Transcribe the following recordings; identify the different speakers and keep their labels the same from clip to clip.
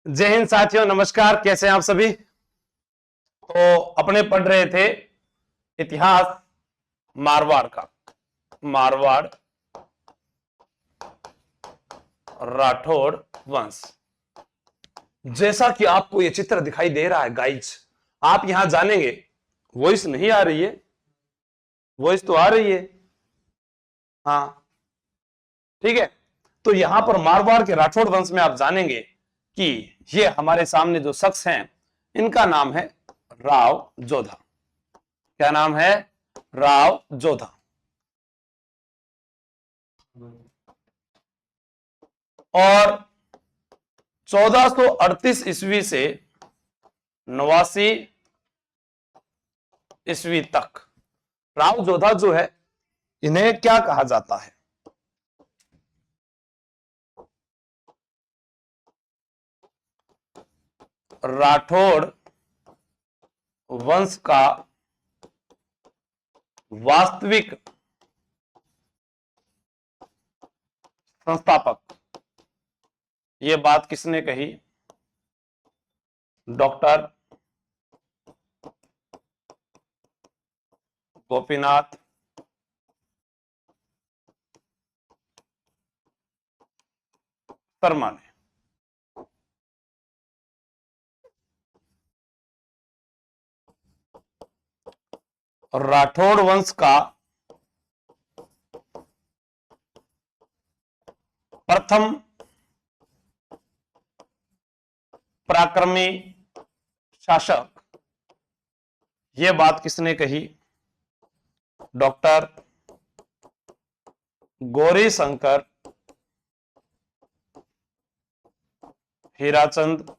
Speaker 1: जय हिंद साथियों, नमस्कार। कैसे हैं आप सभी। तो अपने पढ़ रहे थे इतिहास मारवाड़ का। मारवाड़ राठौड़ वंश। जैसा कि आपको यह चित्र दिखाई दे रहा है गाइज, आप यहां जानेंगे। वॉइस नहीं आ रही है? वॉइस तो आ रही है। हाँ ठीक है। तो यहां पर मारवाड़ के राठौड़ वंश में आप जानेंगे कि ये हमारे सामने जो शख्स हैं, इनका नाम है राव जोधा। क्या नाम है? राव जोधा। और 1438 ईस्वी से 89 ईस्वी तक राव जोधा जो है, इन्हें क्या कहा जाता है? राठौड़ वंश का वास्तविक संस्थापक। यह बात किसने कही? डॉक्टर गोपीनाथ शर्मा ने। राठौड़ वंश का प्रथम पराक्रमी शासक, यह बात किसने कही? डॉक्टर गौरी शंकर हीराचंद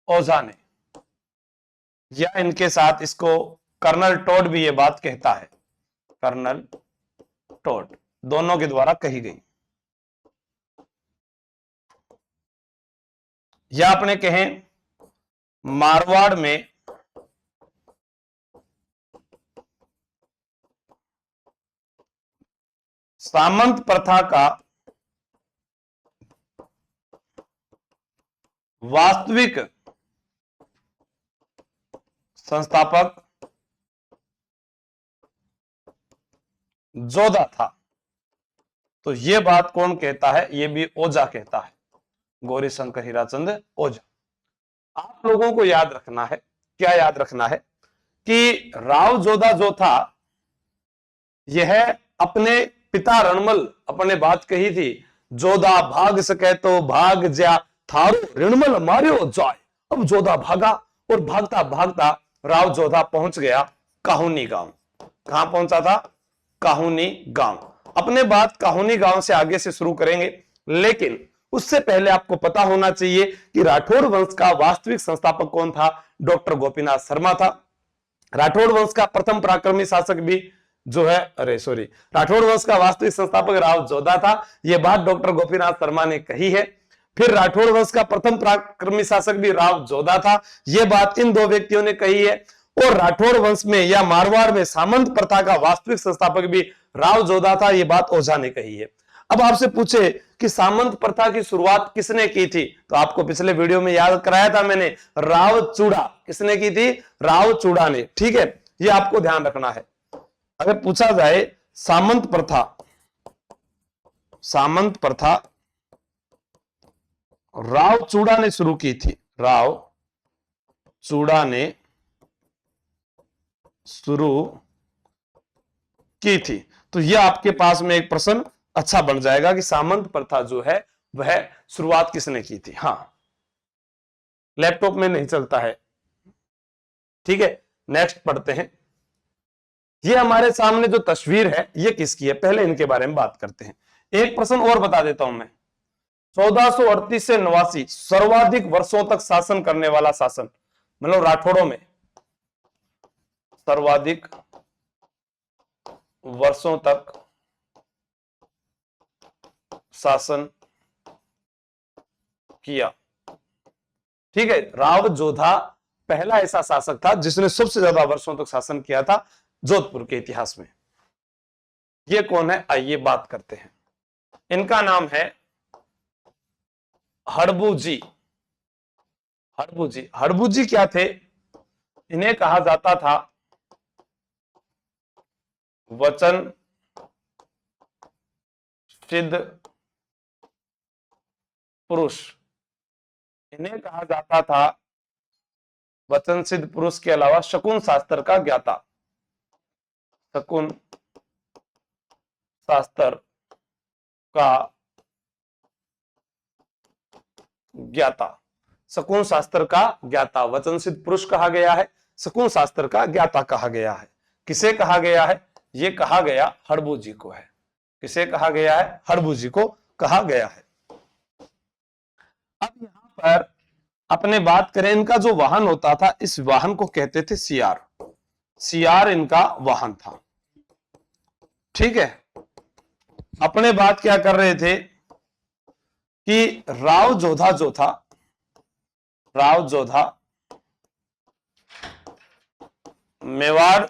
Speaker 1: ओझा ने। या इनके साथ इसको कर्नल टोड भी यह बात कहता है। कर्नल टोड दोनों के द्वारा कही गई। या अपने कहें मारवाड़ में सामंत प्रथा का वास्तविक संस्थापक जोधा था। तो यह बात कौन कहता है? यह भी ओझा कहता है, गौरी शंकर हीराचंद ओझा। आप लोगों को याद रखना है, क्या याद रखना है कि राव जोधा जो था, यह अपने पिता रणमल अपने बात कही थी, जोधा भाग सके तो भाग जा, थारो रणमल मारियो जाए। अब जोधा भागा और भागता भागता राव जोधा पहुंच गया काहुनी गांव। कहां पहुंचा था? काहुनी गांव। अपने बात काहुनी गांव से आगे से शुरू करेंगे, लेकिन उससे पहले आपको पता होना चाहिए कि राठौड़ वंश का वास्तविक संस्थापक कौन था? डॉक्टर गोपीनाथ शर्मा था। राठौड़ वंश का प्रथम पराक्रमी शासक भी जो है, राठौड़ वंश का वास्तविक संस्थापक राव जोधा था। यह बात डॉक्टर गोपीनाथ शर्मा ने कही है। फिर राठौड़ वंश का प्रथम पराक्रमी शासक भी राव जोधा था, यह बात इन दो व्यक्तियों ने कही है। और राठौड़ वंश में या मारवाड़ में सामंत प्रथा का वास्तविक संस्थापक भी राव जोधा था, यह बात ओझा ने कही है। अब आपसे पूछे कि सामंत प्रथा की शुरुआत किसने की थी, तो आपको पिछले वीडियो में याद कराया था मैंने, राव चूड़ा। किसने की थी? राव चूड़ा ने। ठीक है, यह आपको ध्यान रखना है। अगर पूछा जाए सामंत प्रथा राव चूड़ा ने शुरू की थी, राव चूड़ा ने शुरू की थी, तो यह आपके पास में एक प्रश्न अच्छा बन जाएगा कि सामंत प्रथा जो है वह शुरुआत किसने की थी। हां, लैपटॉप में नहीं चलता है। ठीक है, नेक्स्ट पढ़ते हैं। यह हमारे सामने जो तस्वीर है, यह किसकी है? पहले इनके बारे में बात करते हैं। एक प्रश्न और बता देता हूं मैं। 1438 से 89 सर्वाधिक वर्षों तक शासन करने वाला शासन, मतलब राठौड़ों में सर्वाधिक वर्षों तक शासन किया। ठीक है, राव जोधा पहला ऐसा शासक था जिसने सबसे ज्यादा वर्षों तक शासन किया था जोधपुर के इतिहास में। यह कौन है? आइए बात करते हैं। इनका नाम है हड़बूजी। हड़बूजी, हड़बूजी क्या थे? इन्हें कहा जाता था वचन सिद्ध पुरुष। इन्हें कहा जाता था वचन सिद्ध पुरुष के अलावा शकुन शास्त्र का ज्ञाता। शकुन शास्त्र का ज्ञाता, शकुन शास्त्र का ज्ञाता, वचन सिद्ध पुरुष कहा गया है, शकुन शास्त्र का ज्ञाता कहा गया है। किसे कहा गया है? ये कहा गया हड़बूजी को है। किसे कहा गया है? हड़बूजी को कहा गया है। अब यहां पर अपने बात करें, इनका जो वाहन होता था, इस वाहन को कहते थे सियार। सियार इनका वाहन था। ठीक है, अपने बात क्या कर रहे थे कि राव जोधा जो था, राव जोधा मेवाड़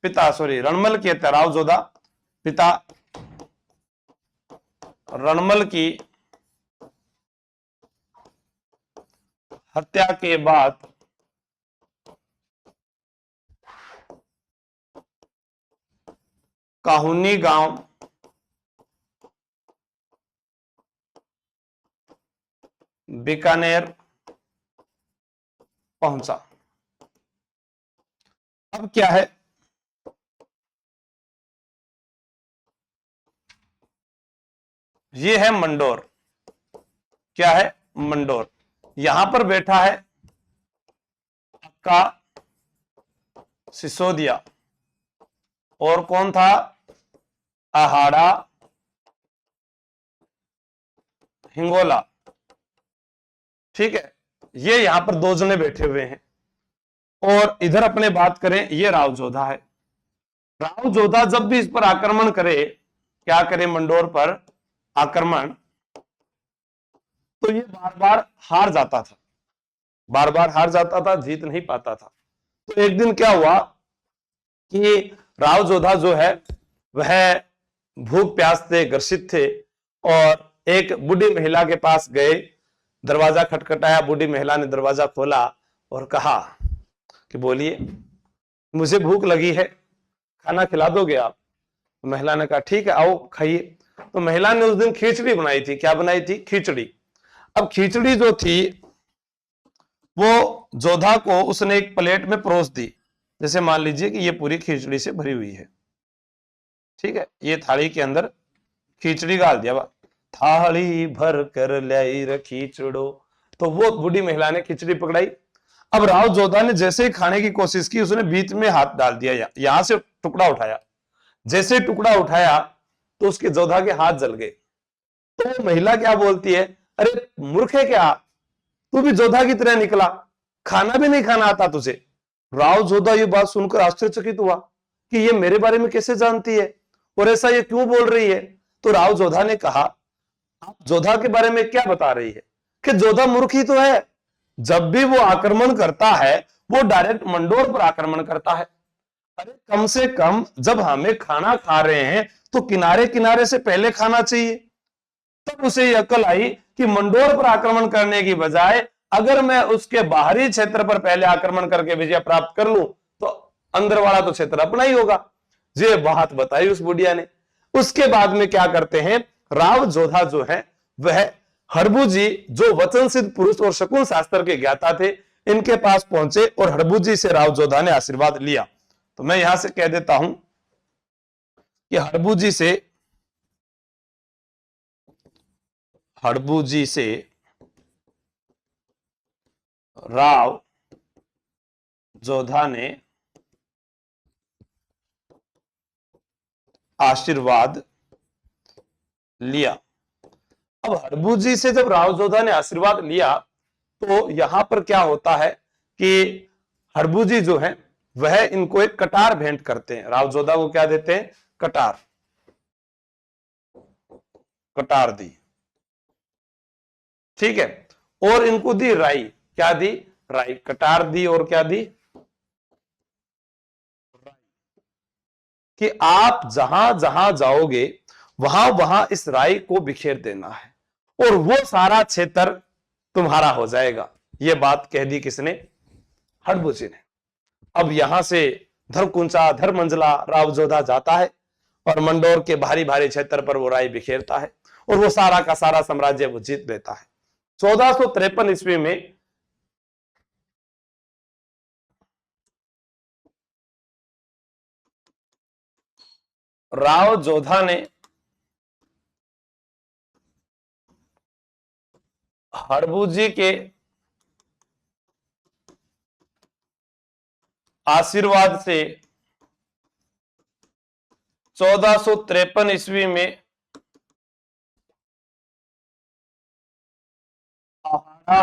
Speaker 1: पिता, सॉरी रणमल के थे। राव जोधा पिता रणमल की हत्या के बाद काहुनी गांव बीकानेर पहुंचा। अब क्या है, ये है मंडोर। क्या है? मंडोर। यहां पर बैठा है अक्का सिसोदिया, और कौन था? आहाड़ा हिंगोला। ठीक है, ये यहां पर दो जने बैठे हुए हैं। और इधर अपने बात करें, ये राव जोधा है। राव जोधा जब भी इस पर आक्रमण करे, क्या करे? मंडोर पर आक्रमण, तो ये बार बार हार जाता था, बार बार हार जाता था, जीत नहीं पाता था। तो एक दिन क्या हुआ कि राव जोधा जो है वह भूख प्यास से ग्रसित थे, और एक बूढ़ी महिला के पास गए, दरवाजा खटखटाया, बूढ़ी महिला ने दरवाजा खोला और कहा कि बोलिए, मुझे भूख लगी है, खाना खिला दोगे आप? महिला ने कहा ठीक है, आओ खाइए। तो महिला ने उस दिन खिचड़ी बनाई थी। क्या बनाई थी? खिचड़ी। अब खिचड़ी जो थी वो जोधा को उसने एक प्लेट में परोस दी। जैसे मान लीजिए कि ये पूरी खिचड़ी से भरी हुई है। ठीक है, ये थाली के अंदर खिचड़ी डाल दिया, थाली भर कर लाई रखी खिचड़ो। तो वो बूढ़ी महिला ने खिचड़ी पकड़ाई। अब राव जोधा ने जैसे ही खाने की कोशिश की, उसने बीच में हाथ डाल दिया, यहां से टुकड़ा उठाया। जैसे टुकड़ा उठाया तो उसके जोधा के हाथ जल गए। तो महिला क्या बोलती है, अरे मूर्ख है क्या, तू भी जोधा की तरह निकला, खाना भी नहीं खाना आता तुझे। राव जोधा ये बात सुनकर आश्चर्यचकित हुआ कि ये मेरे बारे में कैसे जानती है और ऐसा ये क्यों बोल रही है। तो राव जोधा ने कहा, आप जोधा के बारे में क्या बता रही है कि जोधा मूर्ख ही तो है। जब भी वो आक्रमण करता है वो डायरेक्ट मंडोर पर आक्रमण करता है। अरे कम से कम जब हमें खाना खा रहे हैं तो किनारे किनारे से पहले खाना चाहिए। तब उसे यह अकल आई कि मंडोर पर आक्रमण करने की बजाय अगर मैं उसके बाहरी क्षेत्र पर पहले आक्रमण करके विजय प्राप्त कर लूं तो अंदर वाला तो क्षेत्र अपना ही होगा। ये बात बताई उस बुढ़िया ने। उसके बाद में क्या करते हैं, राव जोधा जो है वह हड़बूजी जो वचन सिद्ध पुरुष और शकुन शास्त्र के ज्ञाता थे, इनके पास पहुंचे और हड़बूजी से राव जोधा ने आशीर्वाद लिया। तो मैं यहां से कह देता हूं कि हड़बूजी से राव जोधा ने आशीर्वाद लिया। अब हड़बूजी से जब राव जोधा ने आशीर्वाद लिया तो यहां पर क्या होता है कि हड़बूजी जो है वह इनको एक कटार भेंट करते हैं। राव जोधा को क्या देते हैं? कटार। कटार दी। ठीक है, और इनको दी राई। क्या दी? राई। कटार दी और क्या दी? कि आप जहां जहां जाओगे वहां वहां इस राई को बिखेर देना है और वो सारा क्षेत्र तुम्हारा हो जाएगा। ये बात कह दी किसने? हड़बू ने। अब यहां से धरकुंचा धरमंजला राव जोधा जाता है और मंडोर के भारी भारी क्षेत्र पर वो राय बिखेरता है और वो सारा का सारा साम्राज्य वो जीत लेता है। 1453 ईस्वी में राव जोधा ने हड़बू जी के आशीर्वाद से 1453 ईस्वी में आहाड़ा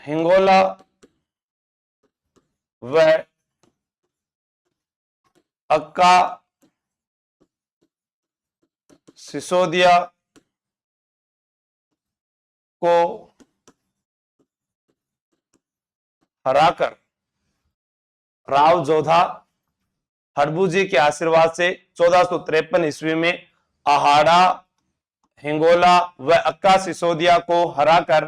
Speaker 1: हिंगोला व अक्का सिसोदिया को हराकर राव जोधा हड़बू जी के आशीर्वाद से 1453 ईस्वी में आहाड़ा हिंगोला व अक्का सिसोदिया को हराकर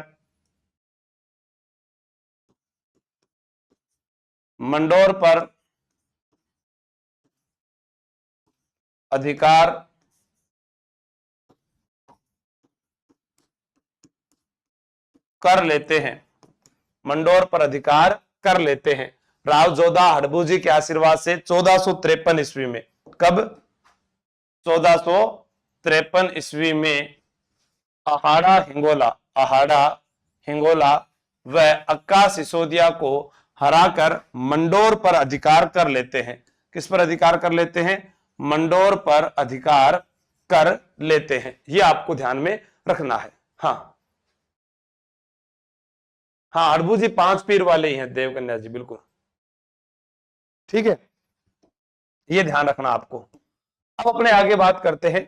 Speaker 1: मंडोर पर अधिकार कर लेते हैं। मंडोर पर अधिकार कर लेते हैं राव जोधा हड़बू जी के आशीर्वाद से 1453 ईस्वी में। कब? 1453 ईस्वी में आहाड़ा हिंगोला व अक्का सिसोदिया को हराकर मंडोर पर अधिकार कर लेते हैं। किस पर अधिकार कर लेते हैं? मंडोर पर अधिकार कर लेते हैं। ये आपको ध्यान में रखना है। हाँ हाँ, हड़बू जी 5 पीर वाले ही हैं, देवकन्या जी, बिल्कुल ठीक है, ये ध्यान रखना आपको। अब अपने आगे बात करते हैं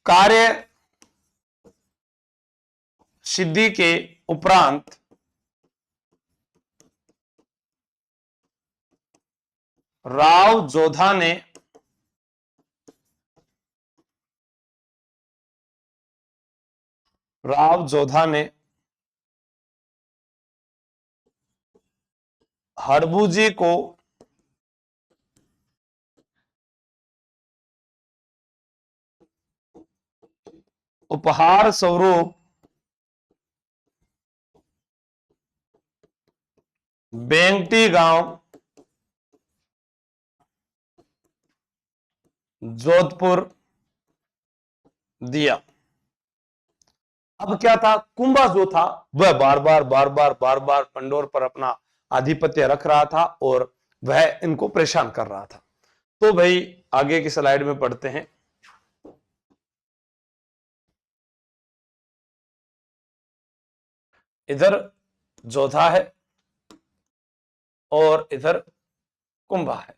Speaker 1: कार्य सिद्धि के उपरांत राव जोधा ने हड़बू जी को उपहार स्वरूप बेंगटी गांव जोधपुर दिया। अब क्या था, कुंभा जो था वह बार बार मंडोर पर अपना आधिपत्य रख रहा था और वह इनको परेशान कर रहा था। तो भाई आगे की स्लाइड में पढ़ते हैं। इधर जोधा है और इधर कुंभा है।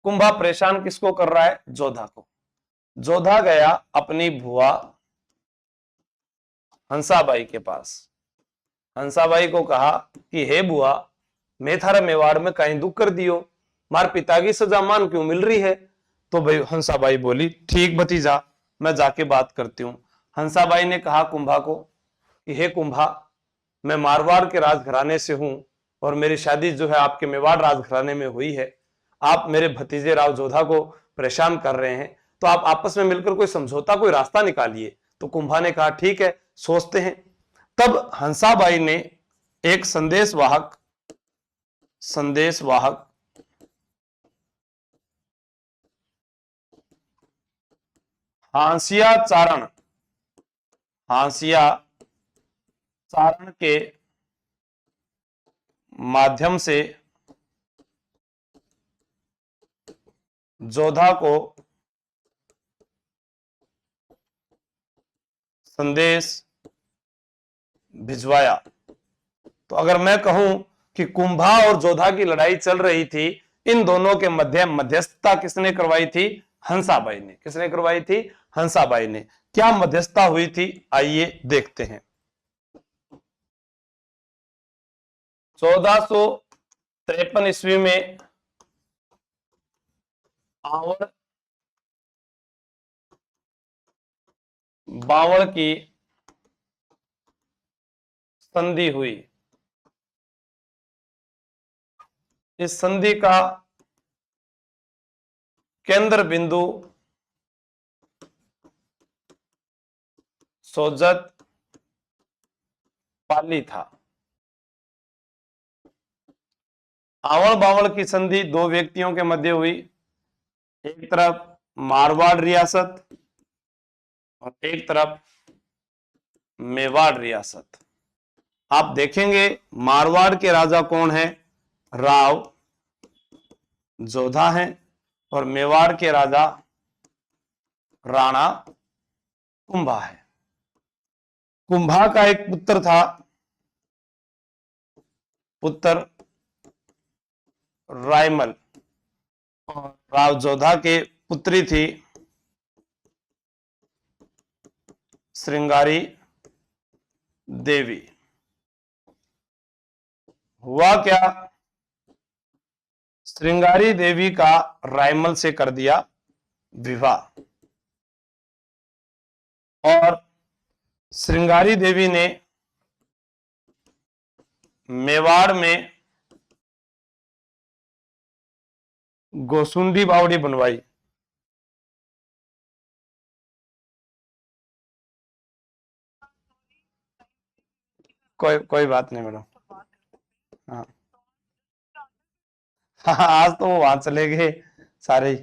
Speaker 1: कुंभा परेशान किसको कर रहा है? जोधा को। जोधा गया अपनी भुआ हंसाबाई के पास। हंसाबाई को कहा कि हे बुआ, मैं थारा मेवाड़ में कहीं दुख कर दियो, मार पिता की सजा मान क्यों मिल रही है? तो भाई हंसाबाई बोली ठीक भतीजा, मैं जाके बात करती हूं। हंसाबाई ने कहा कुंभा को कि हे कुंभा, मैं मारवाड़ के राजघराने से हूं और मेरी शादी जो है आपके मेवाड़ राजघराने में हुई है। आप मेरे भतीजे राव जोधा को परेशान कर रहे हैं, तो आप आपस में मिलकर कोई समझौता, कोई रास्ता निकालिए। तो कुंभा ने कहा ठीक है, सोचते हैं। तब हंसाबाई ने एक संदेशवाहक हांसिया चारण के माध्यम से जोधा को संदेश भिजवाया। तो अगर मैं कहूं कि कुंभा और जोधा की लड़ाई चल रही थी, इन दोनों के मध्य मध्यस्थता किसने करवाई थी? हंसाबाई ने। किसने करवाई थी? हंसाबाई ने। क्या मध्यस्थता हुई थी? आइए देखते हैं। 53 ईस्वी में आवड़ बावड़ की संधि हुई। इस संधि का केंद्र बिंदु सोजत पाली था। आवड़ बावड़ की संधि दो व्यक्तियों के मध्य हुई, एक तरफ मारवाड़ रियासत और एक तरफ मेवाड़ रियासत। आप देखेंगे मारवाड़ के राजा कौन है, राव जोधा हैं, और मेवाड़ के राजा राणा कुंभा है। कुंभा का एक पुत्र था, पुत्र रायमल, और राव जोधा के पुत्री थी श्रृंगारी देवी। हुआ क्या, श्रृंगारी देवी का रायमल से कर दिया विवाह, और श्रृंगारी देवी ने मेवाड़ में गोसुंडी बावड़ी बनवाई। कोई बात नहीं मैडम। हाँ हाँ, आज तो वो वहां चले गए सारे ही,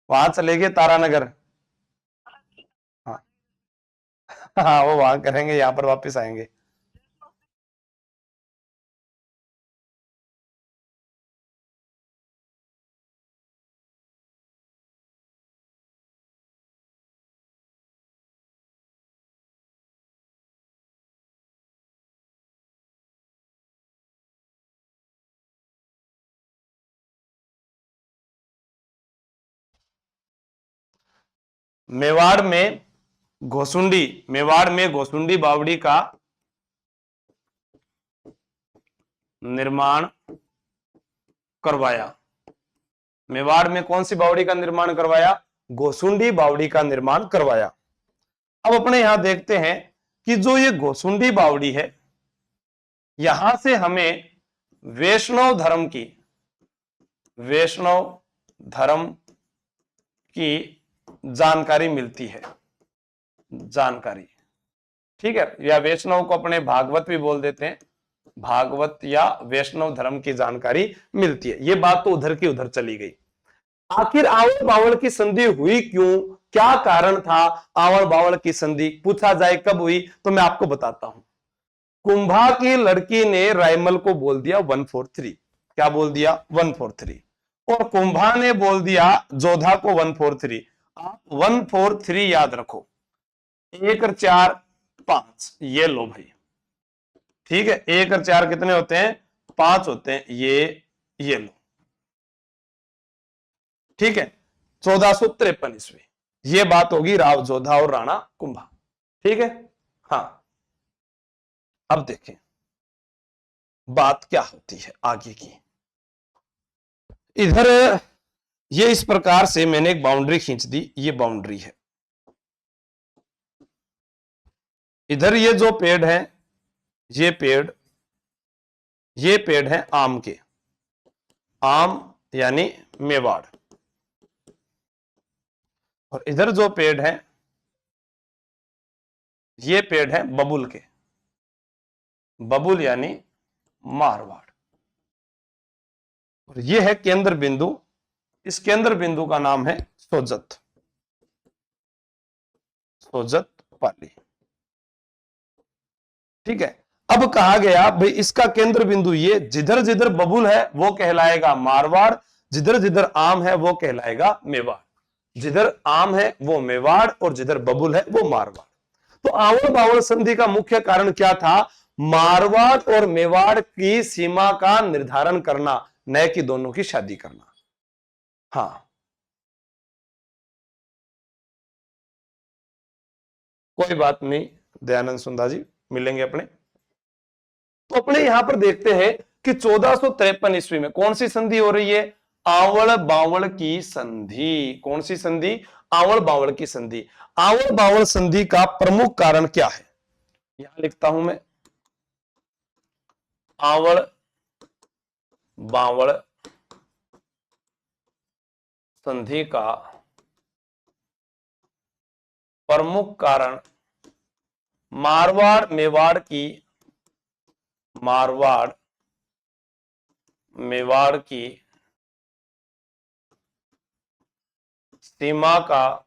Speaker 1: वहां चले गए तारानगर। हाँ हाँ, वो वहां करेंगे, यहाँ पर वापस आएंगे। मेवाड़ में घोसुंडी बावड़ी का निर्माण करवाया। मेवाड़ में कौन सी बावड़ी का निर्माण करवाया, गोसुंडी बावड़ी का निर्माण करवाया। अब अपने यहां देखते हैं कि जो ये गोसुंडी बावड़ी है, यहां से हमें वैष्णव धर्म की जानकारी मिलती है, जानकारी, ठीक है, या वैष्णव को अपने भागवत भी बोल देते हैं, भागवत या वैष्णव धर्म की जानकारी मिलती है। ये बात तो उधर की उधर चली गई। आखिर आवड़ बावड़ की संधि हुई क्यों, क्या कारण था आवड़ बावड़ की संधि, पूछा जाए कब हुई, तो मैं आपको बताता हूं। कुंभा की लड़की ने रायमल को बोल दिया 143, क्या बोल दिया 143, और कुंभा ने बोल दिया जोधा को 143। आप 143 याद रखो, 1 और 4 5, ये लो भाई, ठीक है, 1 और 4 कितने होते हैं, 5 होते हैं, ये लो, ठीक है। 1453 ईस्वी, ये बात होगी राव जोधा और राणा कुंभा, ठीक है। हाँ, अब देखें बात क्या होती है आगे की। इधर ये इस प्रकार से मैंने एक बाउंड्री खींच दी, ये बाउंड्री है। इधर ये जो पेड़ है, ये पेड़ है आम के, आम यानी मेवाड़, और इधर जो पेड़ है, ये पेड़ है बबुल के, बबुल यानी मारवाड़, और ये है केंद्र बिंदु, इस केंद्र बिंदु का नाम है सोजत पाली, ठीक है। अब कहा गया भाई इसका केंद्र बिंदु ये, जिधर जिधर बबुल है वो कहलाएगा मारवाड़, जिधर जिधर आम है वो कहलाएगा मेवाड़, जिधर आम है वो मेवाड़ और जिधर बबुल है वो मारवाड़। तो आवड़ बावड़ संधि का मुख्य कारण क्या था, मारवाड़ और मेवाड़ की सीमा का निर्धारण करना, न कि दोनों की शादी करना। हाँ, कोई बात नहीं दयानंद सुंदा जी, मिलेंगे अपने। तो अपने यहां पर देखते हैं कि 1453 ईस्वी में कौन सी संधि हो रही है? आवड़ बावड़ की संधि। कौन सी संधि? आवड़ बावड़ की संधि। आवड़ बावड़ संधि का प्रमुख कारण क्या है? यहां लिखता हूं मैं, आवड़ बावड़ संधि का प्रमुख कारण मारवाड़ मेवाड़ की सीमा का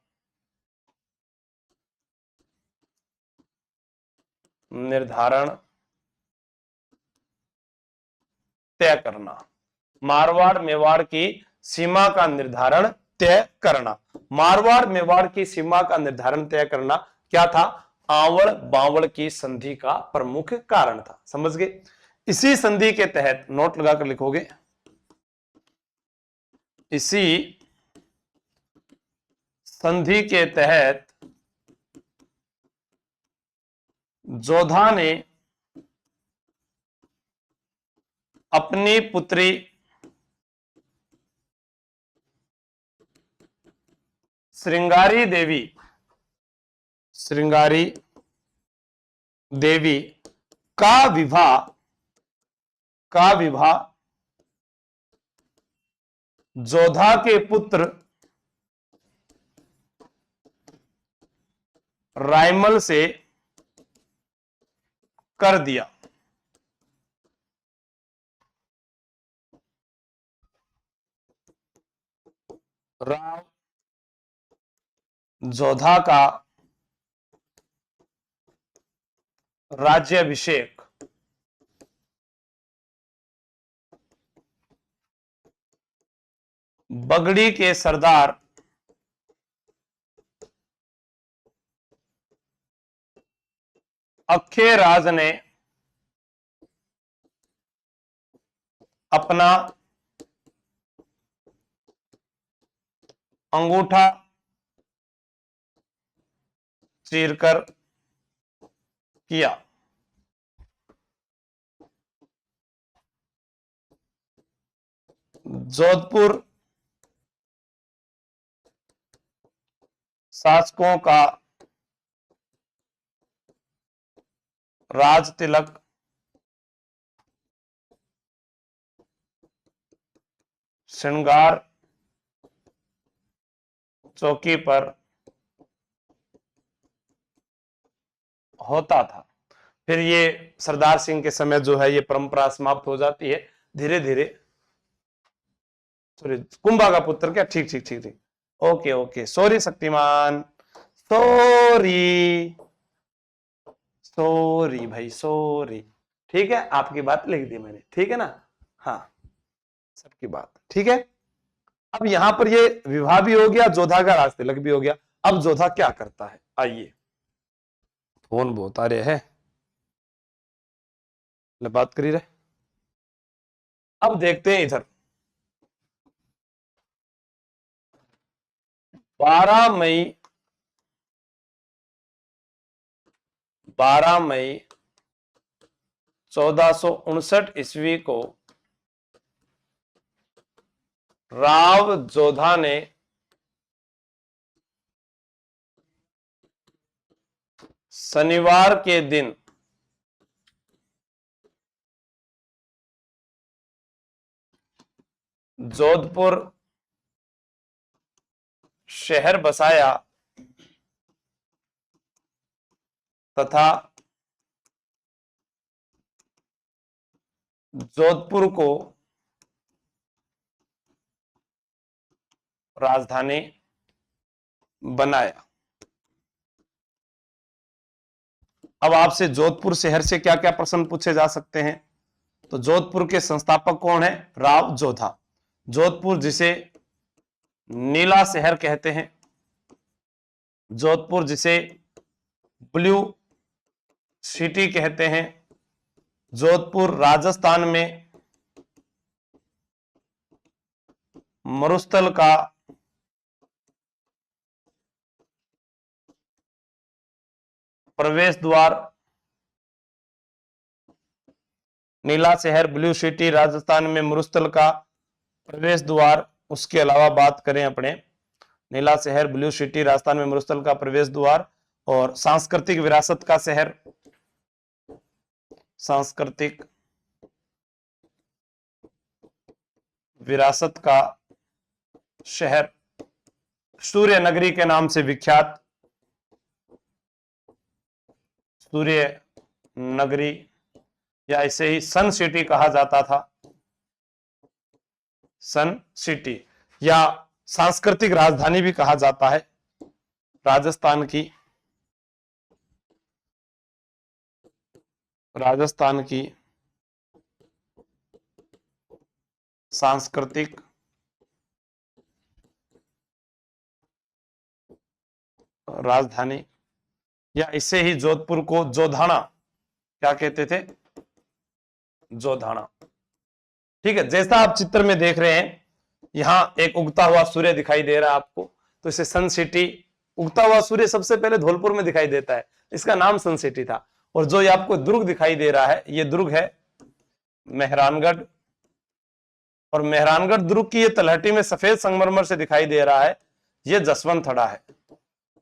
Speaker 1: निर्धारण तय करना। मारवाड़ मेवाड़ की सीमा का निर्धारण तय करना। मारवाड़ मेवाड़ की सीमा का निर्धारण तय करना क्या था? आवड़ बावड़ की संधि का प्रमुख कारण था। समझ गए? इसी संधि के तहत नोट लगाकर लिखोगे, इसी संधि के तहत जोधा ने अपनी पुत्री श्रृंगारी देवी का विवाह जोधा के पुत्र रायमल से कर दिया। राव जोधा का राज्याभिषेक बगड़ी के सरदार अखेराज ने अपना अंगूठा चीरकर किया। जोधपुर शासकों का राज तिलक श्रृंगार चौकी पर होता था। फिर ये सरदार सिंह के समय जो है ये परंपरा समाप्त हो जाती है धीरे धीरे। सॉरी, कुंभा का पुत्र क्या? ठीक ठीक ठीक ठीक, okay okay, sorry Shaktimaan, sorry sorry भाई सॉरी। ठीक है, आपकी बात लिख दी मैंने, ठीक है ना? हाँ, सबकी बात ठीक है। अब यहां पर ये विवाह भी हो गया, जोधा का राज तिलक भी हो गया। अब जोधा क्या करता है? आइए, फोन बहुत आ रहे हैं, बात करी रहे। अब देखते हैं इधर, 12 मई 1459 ईस्वी को राव जोधा ने शनिवार के दिन जोधपुर शहर बसाया तथा जोधपुर को राजधानी बनाया। अब आपसे जोधपुर शहर से क्या क्या प्रश्न पूछे जा सकते हैं? तो जोधपुर के संस्थापक कौन है? राव जोधा। जोधपुर जिसे नीला शहर कहते हैं, जोधपुर जिसे ब्लू सिटी कहते हैं, जोधपुर राजस्थान में मरुस्थल का प्रवेश द्वार, नीला शहर, ब्लू सिटी, राजस्थान में मरुस्थल का प्रवेश द्वार। उसके अलावा बात करें अपने नीला शहर, ब्लू सिटी, राजस्थान में मरुस्थल का प्रवेश द्वार, और सांस्कृतिक विरासत का शहर, सांस्कृतिक विरासत का शहर, सूर्य नगरी के नाम से विख्यात, सूर्य नगरी या इसे ही सन सिटी कहा जाता था, सन सिटी, या सांस्कृतिक राजधानी भी कहा जाता है राजस्थान की, राजस्थान की सांस्कृतिक राजधानी, या इसे ही जोधपुर को जोधाना क्या कहते थे, जोधाना। ठीक है, जैसा आप चित्र में देख रहे हैं यहां एक उगता हुआ सूर्य दिखाई दे रहा है आपको, तो इसे सन सिटी, उगता हुआ सूर्य सबसे पहले धौलपुर में दिखाई देता है, इसका नाम सन सिटी था। और जो ये आपको दुर्ग दिखाई दे रहा है, ये दुर्ग है मेहरानगढ़, और मेहरानगढ़ दुर्ग की ये तलहटी में सफेद संगमरमर से दिखाई दे रहा है, ये जसवंत थड़ा है।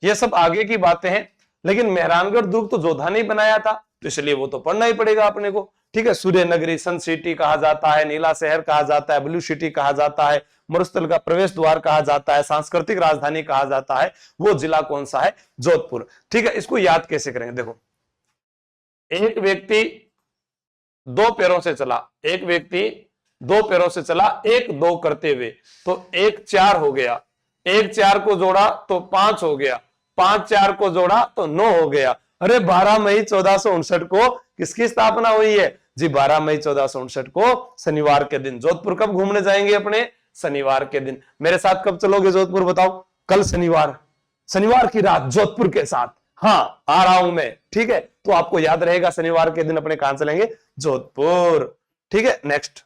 Speaker 1: ये सब आगे की बातें हैं, लेकिन मेहरानगढ़ दुर्ग तो जोधा ने बनाया था, तो इसलिए वो तो पढ़ना ही पड़ेगा अपने को। ठीक है, सूर्य नगरी सन सिटी कहा जाता है, नीला शहर कहा जाता है, ब्लू सिटी कहा जाता है, मरुस्थल का प्रवेश द्वार कहा जाता है, सांस्कृतिक राजधानी कहा जाता है। वो जिला कौन सा है, जोधपुर। ठीक है, इसको याद कैसे करेंगे, देखो एक व्यक्ति दो पैरों से चला, एक व्यक्ति दो पैरों से चला, एक दो करते हुए, तो एक चार हो गया, एक चार को जोड़ा तो पांच हो गया, पांच चार को जोड़ा तो 9 हो गया। अरे 12 मई 1459 को किसकी स्थापना हुई है जी, 12 मई 1459 को शनिवार के दिन। जोधपुर कब घूमने जाएंगे अपने, शनिवार के दिन। मेरे साथ कब चलोगे जोधपुर बताओ, कल शनिवार, शनिवार की रात जोधपुर के साथ। हाँ आ रहा हूं मैं, ठीक है, तो आपको याद रहेगा शनिवार के दिन अपने कहां चलेंगे, जोधपुर। ठीक है, नेक्स्ट।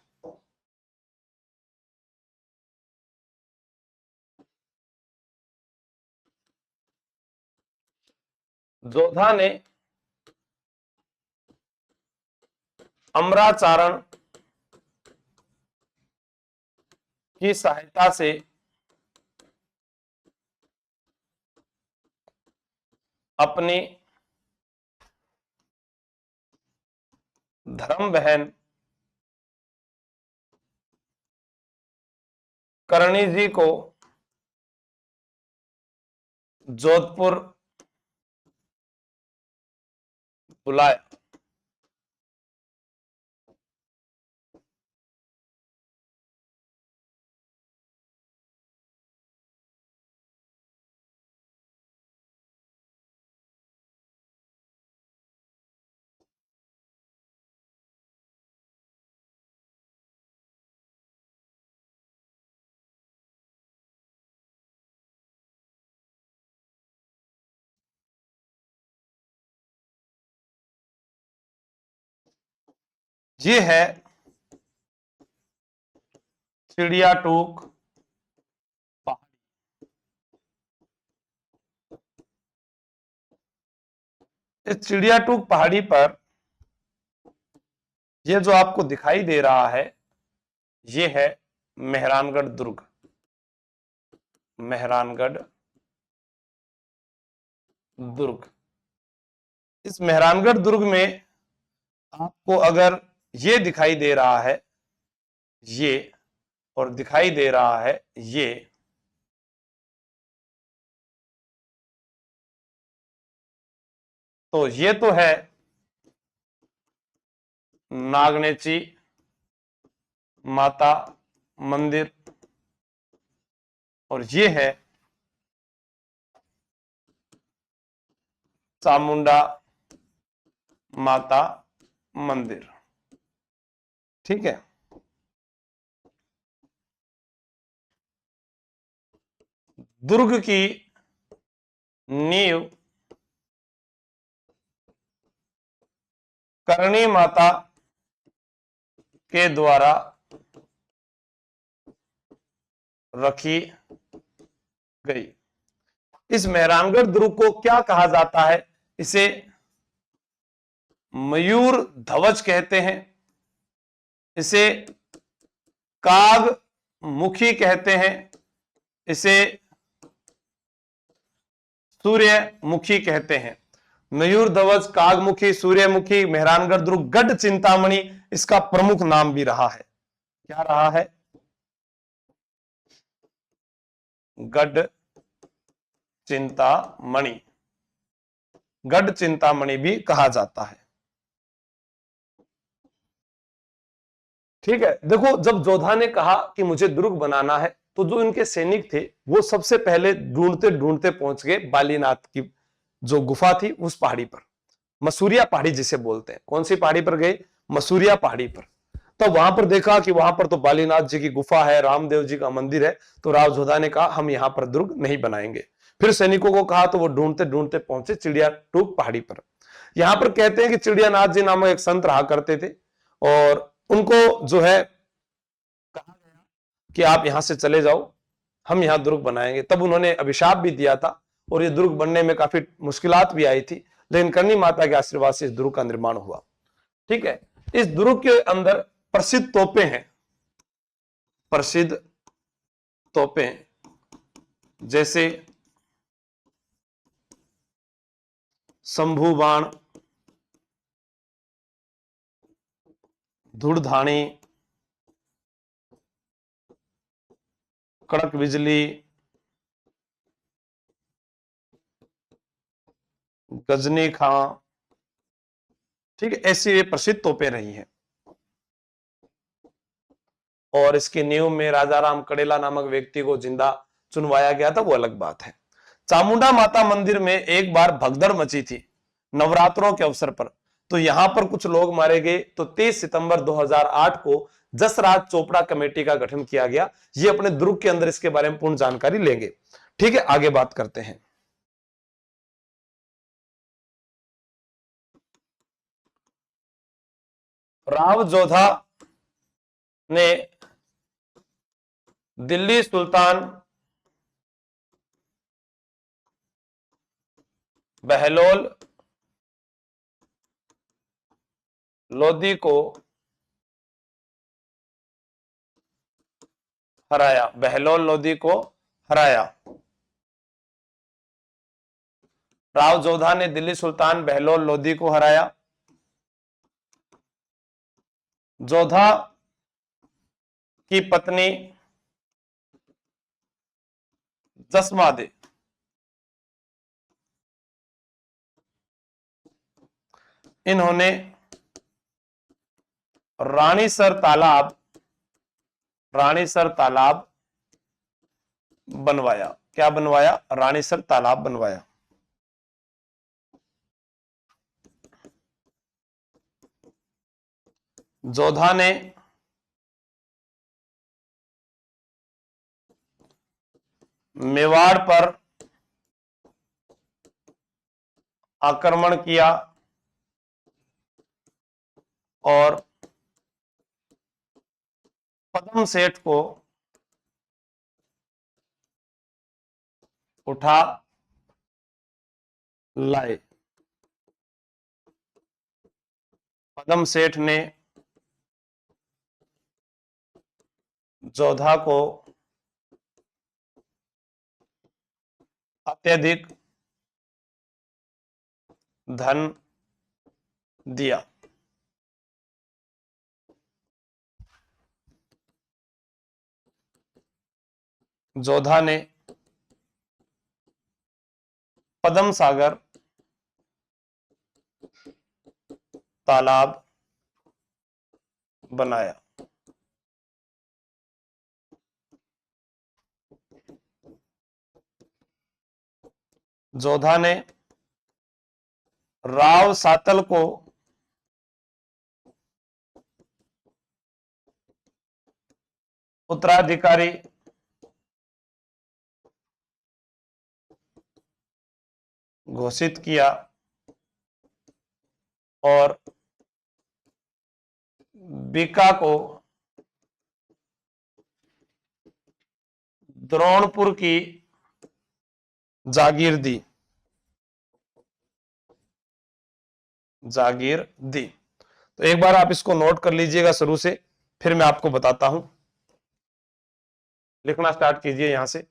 Speaker 1: जोधा ने अमराचारण की सहायता से अपनी धर्म बहन करणी जी को जोधपुर बुलाया। ये है चिड़िया टूक पहाड़ी। इस चिड़िया टूक पहाड़ी पर ये जो आपको दिखाई दे रहा है, ये है मेहरानगढ़ दुर्ग, मेहरानगढ़ दुर्ग। इस मेहरानगढ़ दुर्ग में आपको अगर ये दिखाई दे रहा है, ये, और दिखाई दे रहा है ये, तो ये तो है नागनेची माता मंदिर, और ये है चामुंडा माता मंदिर। ठीक है, दुर्ग की नींव करणी माता के द्वारा रखी गई। इस मेहरानगढ़ दुर्ग को क्या कहा जाता है, इसे मयूर ध्वज कहते हैं, इसे काग मुखी कहते हैं, इसे सूर्यमुखी कहते हैं। मयूर ध्वज, कागमुखी, सूर्यमुखी, मेहरानगढ़ दुर्ग, गढ़ चिंतामणि इसका प्रमुख नाम भी रहा है। क्या रहा है? गढ़ चिंतामणि, गढ़ चिंतामणि भी कहा जाता है। ठीक है, देखो जब जोधा ने कहा कि मुझे दुर्ग बनाना है, तो जो इनके सैनिक थे वो सबसे पहले ढूंढते ढूंढते पहुंच गए बालीनाथ की जो गुफा थी उस पहाड़ी पर, मसूरिया पहाड़ी जिसे बोलते हैं। कौन सी पहाड़ी पर गए? मसूरिया पहाड़ी पर। तो वहां पर देखा कि वहां पर तो बालीनाथ जी की गुफा है, रामदेव जी का मंदिर है। तो राव जोधा ने कहा हम यहां पर दुर्ग नहीं बनाएंगे। फिर सैनिकों को कहा तो वो ढूंढते ढूंढते पहुंचे चिड़िया टूक पहाड़ी पर। यहां पर कहते हैं कि चिड़ियानाथ जी नामक एक संत रहा करते थे, और उनको जो है कहा गया कि आप यहां से चले जाओ, हम यहां दुर्ग बनाएंगे। तब उन्होंने अभिशाप भी दिया था, और ये दुर्ग बनने में काफी मुश्किलात भी आई थी, लेकिन करनी माता के आशीर्वाद से इस दुर्ग का निर्माण हुआ। ठीक है, इस दुर्ग के अंदर प्रसिद्ध तोपें हैं, प्रसिद्ध तोपें जैसे शंभू बाण, धूड़धानी, कड़क बिजली, गजनी खां। ठीक है, ऐसी ये प्रसिद्ध तोपें रही हैं। और इसकी नींव में राजा राम कड़ेला नामक व्यक्ति को जिंदा चुनवाया गया था, वो अलग बात है। चामुंडा माता मंदिर में एक बार भगदड़ मची थी नवरात्रों के अवसर पर, तो यहां पर कुछ लोग मारे गए। तो 30 सितंबर 2008 को जसराज चोपड़ा कमेटी का गठन किया गया। ये अपने दुर्ग के अंदर इसके बारे में पूर्ण जानकारी लेंगे। ठीक है, आगे बात करते हैं। राव जोधा ने दिल्ली सुल्तान बहलोल लोदी को हराया, बहलोल लोदी को हराया। राव जोधा ने दिल्ली सुल्तान बहलोल लोदी को हराया। जोधा की पत्नी जसमादे इन्होंने रानीसर तालाब, रानीसर तालाब बनवाया। क्या बनवाया? रानीसर तालाब बनवाया। जोधा ने मेवाड़ पर आक्रमण किया और पदम सेठ को उठा लाए। पदम सेठ ने जोधा को अत्यधिक धन दिया। जोधा ने पदम सागर तालाब बनाया। जोधा ने राव सातल को उत्तराधिकारी घोषित किया और बीका को द्रोणपुर की जागीर दी, जागीर दी। तो एक बार आप इसको नोट कर लीजिएगा शुरू से फिर मैं आपको बताता हूं, लिखना स्टार्ट कीजिए यहां से।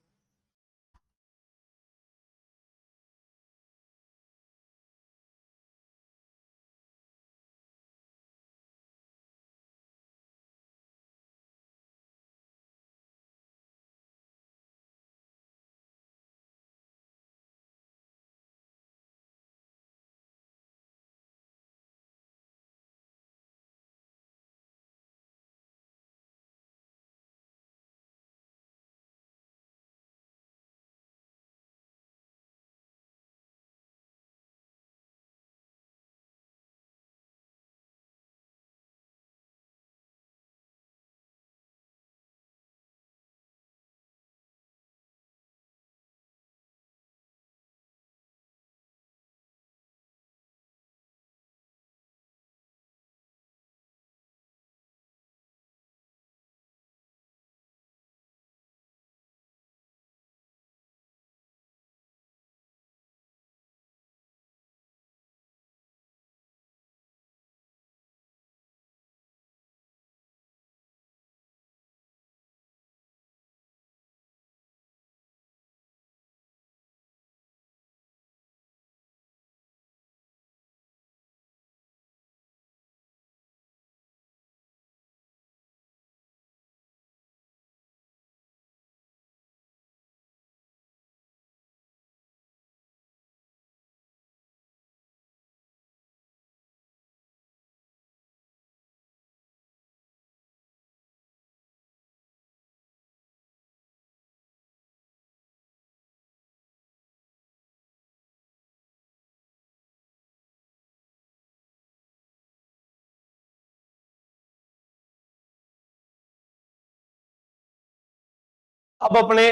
Speaker 1: अब अपने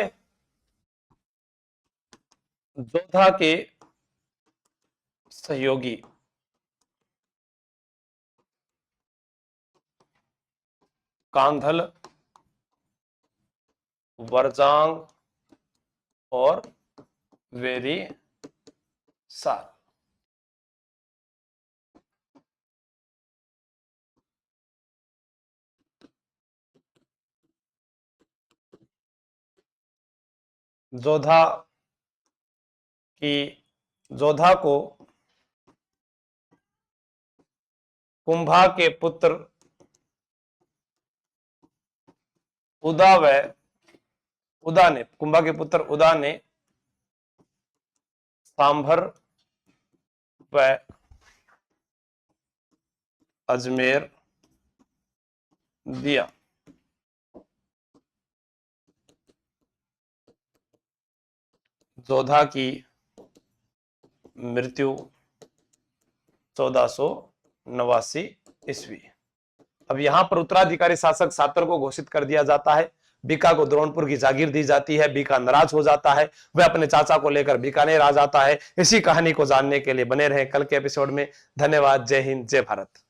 Speaker 1: जोधा के सहयोगी कांधल, वरजांग और वेरी सार, जोधा की जोधा को कुंभा के पुत्र उदा ने कुंभा के पुत्र उदा ने सांभर व अजमेर दिया। जोधा की मृत्यु 1489 ईस्वी। अब यहां पर उत्तराधिकारी शासक सातर को घोषित कर दिया जाता है। बीका को द्रोणपुर की जागीर दी जाती है। बीका नाराज हो जाता है, वह अपने चाचा को लेकर बीकानेर आ जाता है। इसी कहानी को जानने के लिए बने रहे कल के एपिसोड में। धन्यवाद। जय हिंद, जय भारत।